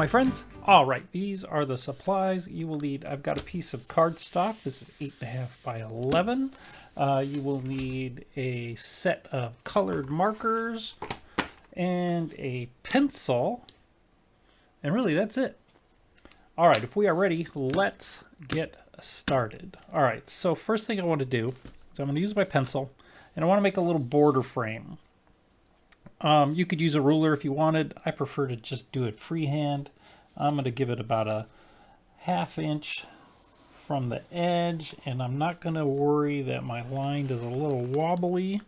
my friends. All right, these are the supplies you will need. I've got a piece of cardstock. This is 8.5 by 11. You will need a set of colored markers and a pencil. And really, that's it. All right, if we are ready, let's get started. All right, so first thing I want to do is I'm going to use my pencil, and I want to make a little border frame. You could use a ruler if you wanted. I prefer to just do it freehand. I'm going to give it about a 1/2 inch from the edge, and I'm not going to worry that my line is a little wobbly.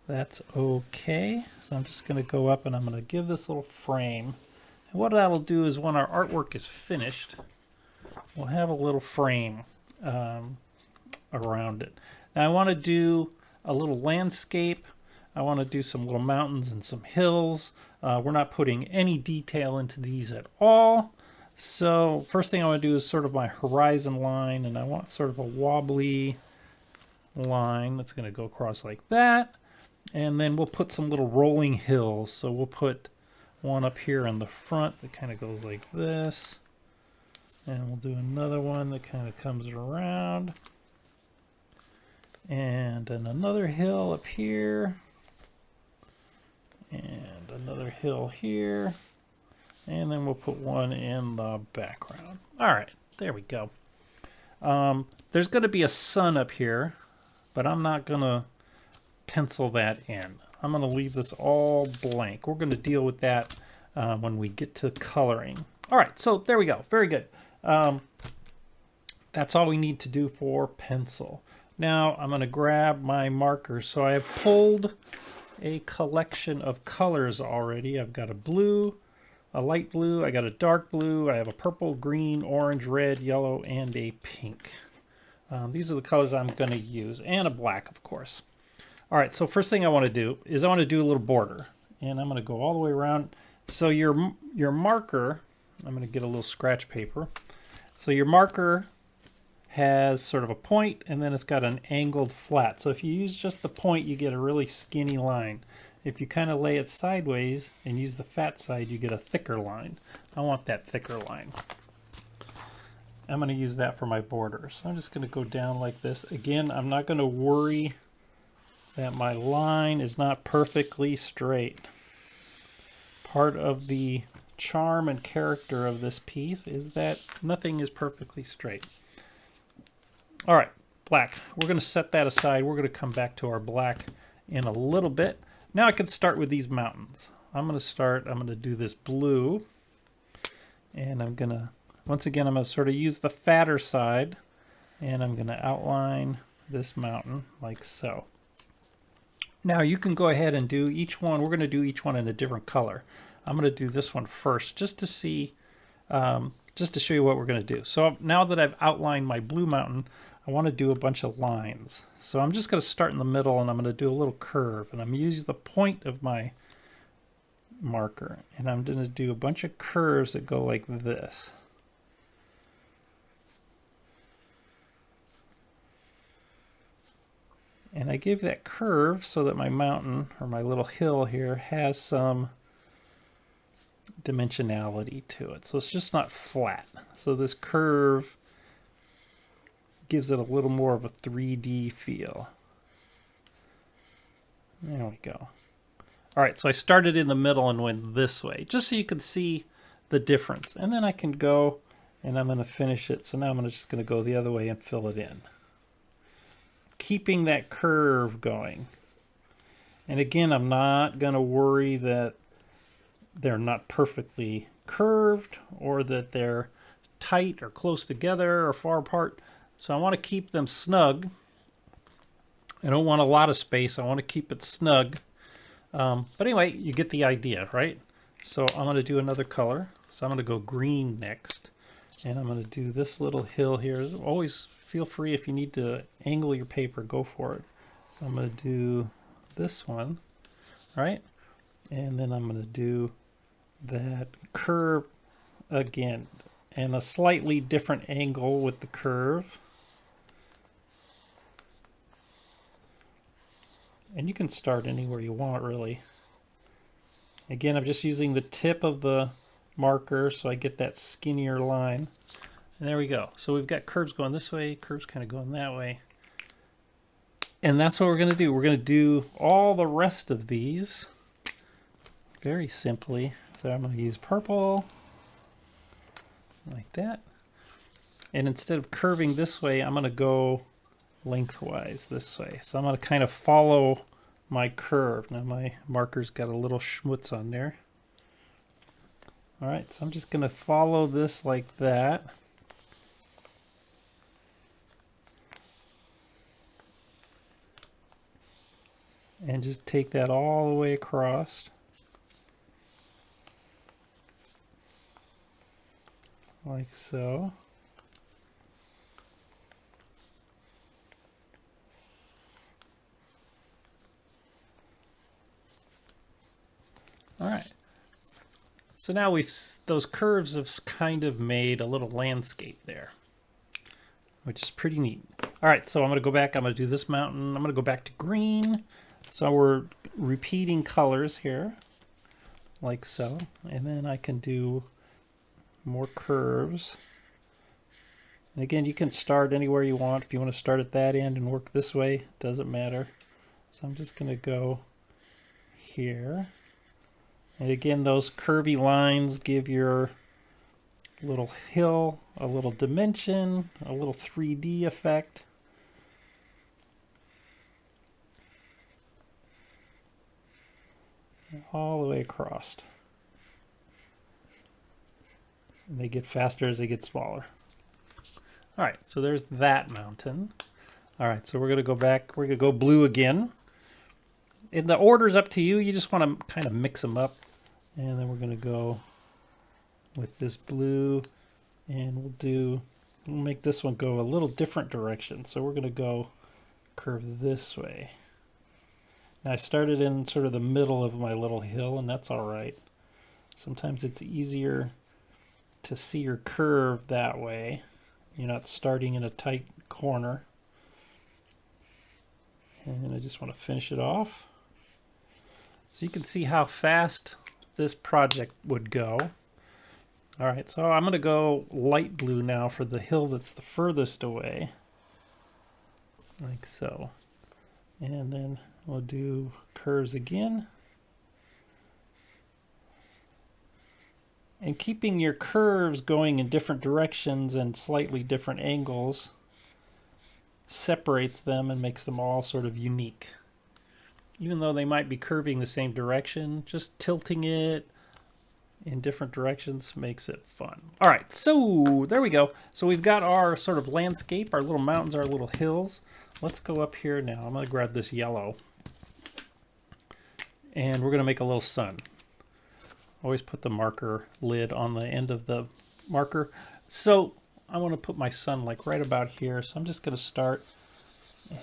That's okay. So I'm just going to go up and I'm going to give this little frame. And what that'll do is when our artwork is finished, we'll have a little frame around it. Now I want to do a little landscape. I want to do some little mountains and some hills. We're not putting any detail into these at all. So first thing I want to do is sort of my horizon line, and I want sort of a wobbly line that's going to go across like that. And then we'll put some little rolling hills. So we'll put one up here in the front that kind of goes like this. And we'll do another one that kind of comes around. And then another hill up here. And another hill here. And then we'll put one in the background. All right, there we go. There's going to be a sun up here, but I'm not going to pencil that in. I'm going to leave this all blank. We're going to deal with that when we get to coloring. All right, so there we go. Very good. That's all we need to do for pencil. Now I'm going to grab my markers. So I have pulled a collection of colors already. I've got a blue, a light blue, I got a dark blue, I have a purple, green, orange, red, yellow, and a pink. These are the colors I'm going to use, and a black, of course. All right, so first thing I want to do is I want to do a little border, and I'm going to go all the way around. So your marker, I'm going to get a little scratch paper. So your marker has sort of a point, and then it's got an angled flat. So if you use just the point, you get a really skinny line. If you kind of lay it sideways and use the fat side, you get a thicker line. I want that thicker line. I'm going to use that for my border. So I'm just going to go down like this. Again, I'm not going to worry that my line is not perfectly straight. Part of the charm and character of this piece is that nothing is perfectly straight. All right, black. We're going to set that aside. We're going to come back to our black in a little bit. Now I can start with these mountains. I'm going to do this blue. And I'm going to, once again, I'm going to sort of use the fatter side. And I'm going to outline this mountain like so. Now you can go ahead and do each one. We're going to do each one in a different color. I'm going to do this one first just to see, just to show you what we're going to do. So now that I've outlined my blue mountain, I want to do a bunch of lines. So I'm just going to start in the middle, and I'm going to do a little curve. And I'm going to use the point of my marker. And I'm going to do a bunch of curves that go like this. And I give that curve so that my mountain, or my little hill here, has some dimensionality to it. So it's just not flat. So this curve gives it a little more of a 3D feel. There we go. All right, so I started in the middle and went this way, just so you can see the difference. And then I can go and I'm going to finish it. So now I'm just going to go the other way and fill it in, keeping that curve going. And again, I'm not going to worry that they're not perfectly curved or that they're tight or close together or far apart. So I want to keep them snug. I don't want a lot of space. I want to keep it snug. But anyway, you get the idea, right? So I'm going to do another color. So I'm going to go green next. And I'm going to do this little hill here. Always feel free, if you need to angle your paper, go for it. So I'm going to do this one, right? And then I'm going to do that curve again, and a slightly different angle with the curve. And you can start anywhere you want, really. Again, I'm just using the tip of the marker so I get that skinnier line. And there we go. So we've got curves going this way, curves kind of going that way. And that's what we're going to do. We're going to do all the rest of these very simply. So I'm going to use purple like that. And instead of curving this way, I'm going to go lengthwise this way. So I'm going to kind of follow my curve. Now my marker's got a little schmutz on there. All right, so I'm just going to follow this like that. And just take that all the way across. Like so. All right. So now those curves have kind of made a little landscape there, which is pretty neat. All right, so I'm going to go back. I'm going to do this mountain. I'm going to go back to green. So we're repeating colors here, like so. And then I can do more curves. And again, you can start anywhere you want. If you want to start at that end and work this way, doesn't matter. So I'm just going to go here. And again, those curvy lines give your little hill a little dimension, a little 3D effect. All the way across. And they get faster as they get smaller. All right, so there's that mountain. All right, so we're going to go back. We're going to go blue again. And the order's up to you. You just want to kind of mix them up. And then we're going to go with this blue. And we'll make this one go a little different direction. So we're going to go curve this way. Now I started in sort of the middle of my little hill, and that's all right. Sometimes it's easier to see your curve that way. You're not starting in a tight corner. And I just want to finish it off. So you can see how fast this project would go. All right, so I'm going to go light blue now for the hill that's the furthest away. Like so. And then we'll do curves again. And keeping your curves going in different directions and slightly different angles separates them and makes them all sort of unique. Even though they might be curving the same direction, just tilting it in different directions makes it fun. All right, so there we go. So we've got our sort of landscape, our little mountains, our little hills. Let's go up here now. I'm going to grab this yellow. And we're going to make a little sun. Always put the marker lid on the end of the marker. So I want to put my sun like right about here. So I'm just going to start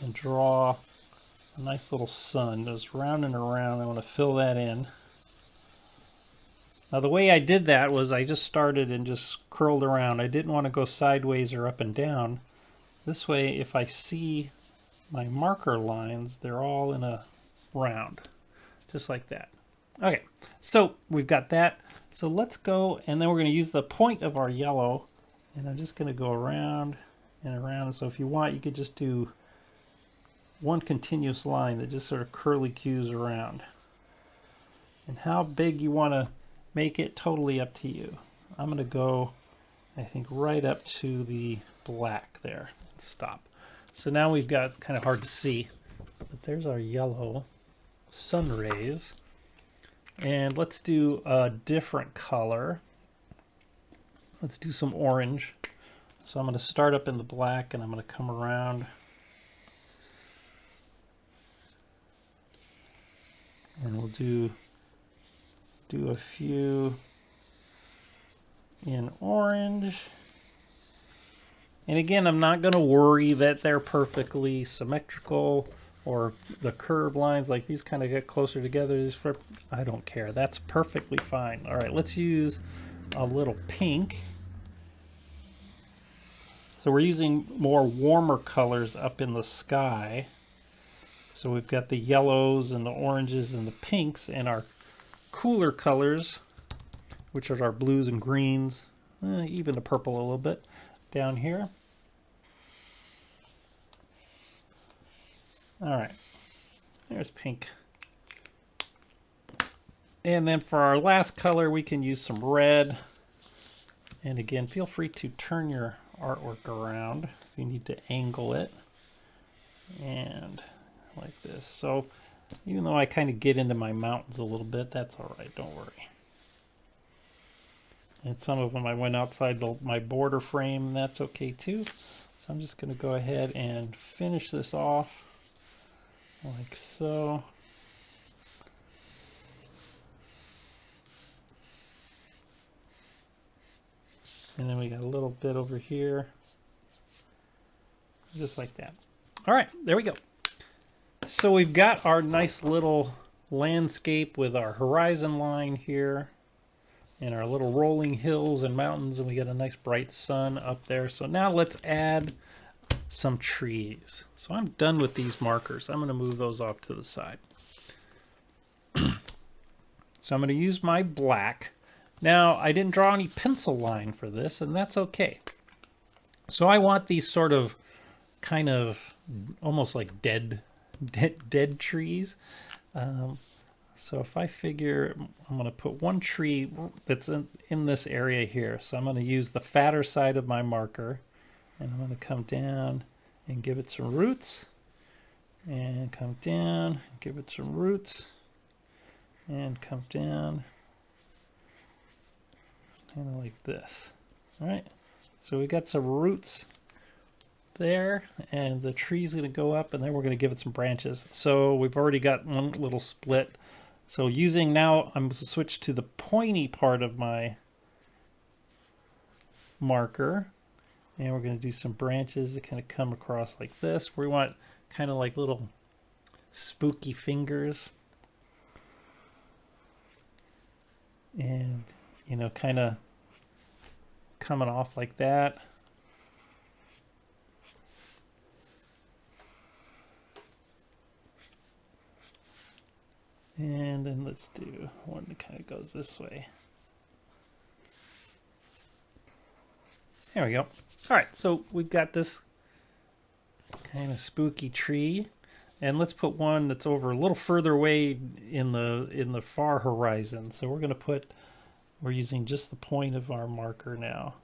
and draw a nice little sun. Just round and around. I want to fill that in. Now the way I did that was I just started and just curled around. I didn't want to go sideways or up and down. This way, if I see my marker lines, they're all in a round. Just like that. Okay, so we've got that. So let's go, and then we're going to use the point of our yellow, and I'm just going to go around and around. So if you want, you could just do one continuous line that just sort of curly cues around. And how big you want to make it, totally up to you. I'm going to go, I think, right up to the black there. Stop. So now we've got, kind of hard to see, but there's our yellow sun rays. And let's do a different color. Let's do some orange. So I'm going to start up in the black, and I'm going to come around. And we'll do a few in orange. And again, I'm not going to worry that they're perfectly symmetrical or the curve lines like these kind of get closer together. I don't care. That's perfectly fine. All right, let's use a little pink. So we're using more warmer colors up in the sky. So we've got the yellows and the oranges and the pinks, and our cooler colors, which are our blues and greens, even the purple a little bit down here. All right, there's pink. And then for our last color, we can use some red. And again, feel free to turn your artwork around if you need to angle it. And like this. So even though I kind of get into my mountains a little bit, that's all right, don't worry. And some of them I went outside my border frame, and that's okay too. So I'm just going to go ahead and finish this off like so. And then we got a little bit over here, just like that. All right, there we go. So we've got our nice little landscape with our horizon line here and our little rolling hills and mountains, and we got a nice bright sun up there. So now let's add some trees. So I'm done with these markers. I'm going to move those off to the side. So I'm going to use my black. Now, I didn't draw any pencil line for this, and that's okay. So I want these sort of kind of almost like dead trees. So if I figure I'm going to put one tree that's in this area here. So I'm going to use the fatter side of my marker, and I'm going to come down and give it some roots, and come down, give it some roots, and come down. Kind of like this. All right, so we got some roots there, and the tree's going to go up, and then we're going to give it some branches. So we've already got one little split. So using now, I'm going to switch to the pointy part of my marker, and we're going to do some branches that kind of come across like this. We want kind of like little spooky fingers, and you know, kind of coming off like that. And then let's do one that kind of goes this way. There we go. All right, so we've got this kind of spooky tree, and let's put one that's over a little further away in the far horizon. So we're using just the point of our marker now.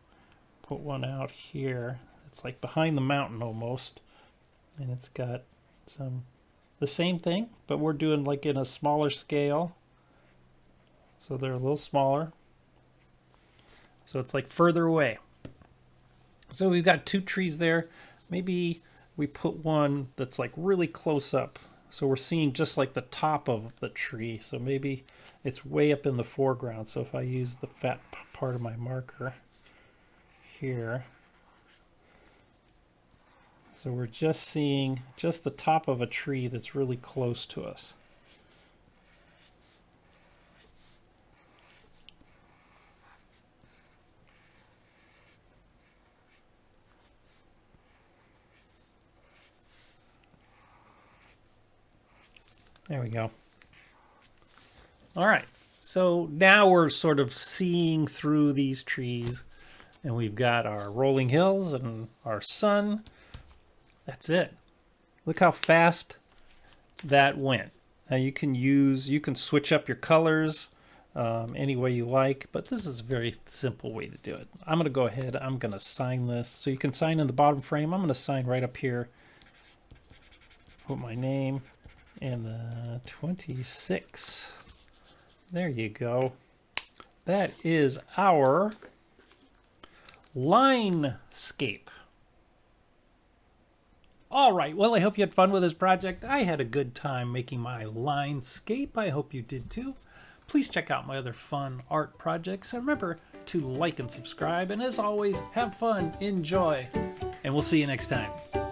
Put one out here. It's like behind the mountain almost, and it's got the same thing, but we're doing like in a smaller scale. So they're a little smaller. So it's like further away. So we've got two trees there. Maybe we put one that's like really close up. So we're seeing just like the top of the tree. So maybe it's way up in the foreground. So if I use the fat part of my marker here. So we're just seeing just the top of a tree that's really close to us. There we go. All right, so now we're sort of seeing through these trees, and we've got our rolling hills and our sun. That's it. Look how fast that went. Now you can switch up your colors any way you like, but this is a very simple way to do it. I'm going to go ahead, I'm going to sign this. So you can sign in the bottom frame. I'm going to sign right up here. Put my name and the 26. There you go. That is our LINE-SCAPE. All right, well, I hope you had fun with this project. I had a good time making my LINE-SCAPE. I hope you did too. Please check out my other fun art projects, and remember to like and subscribe. And as always, have fun, enjoy, and we'll see you next time.